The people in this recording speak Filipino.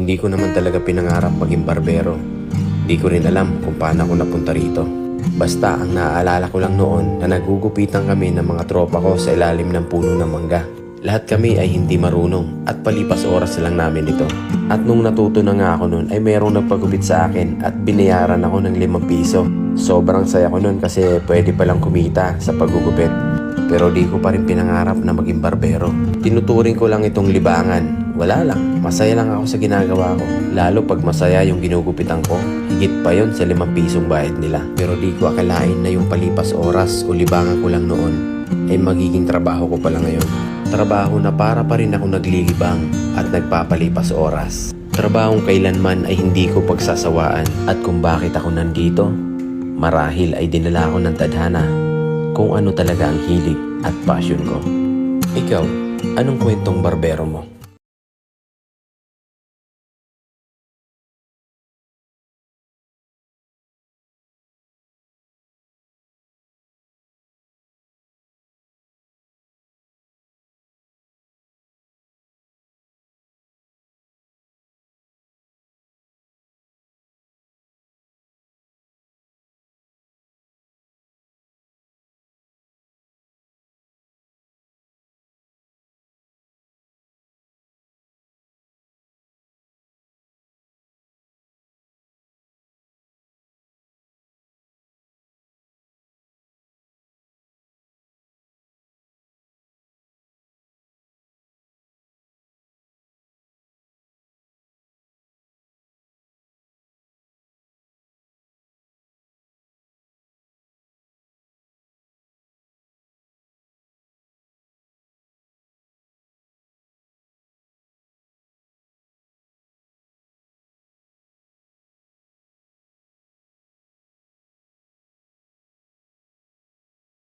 Hindi ko naman talaga pinangarap maging barbero. Di ko rin alam kung paano ako napunta rito. Basta ang naaalala ko lang noon na nagugupitan kami ng mga tropa ko sa ilalim ng puno ng mangga. Lahat kami ay hindi marunong at palipas oras lang namin ito. At nung natuto na nga ako noon ay merong nagpagupit sa akin at binayaran ako ng 5 piso. Sobrang saya ko noon kasi pwede palang kumita sa paggugupit. Pero di ko pa rin pinangarap na maging barbero. Tinuturing ko lang itong libangan. Wala lang, masaya lang ako sa ginagawa ko. Lalo pag masaya yung ginugupitan ko, higit pa yon sa 5 pisong bayad nila. Pero di ko akalain na yung palipas oras o libangan ko lang noon ay magiging trabaho ko pala ngayon. Trabaho na para pa rin ako naglilibang at nagpapalipas oras. Trabahong kailanman ay hindi ko pagsasawaan. At kung bakit ako nandito, marahil ay dinala ako ng tadhana kung ano talaga ang hilig at passion ko. Ikaw, anong kwentong barbero mo?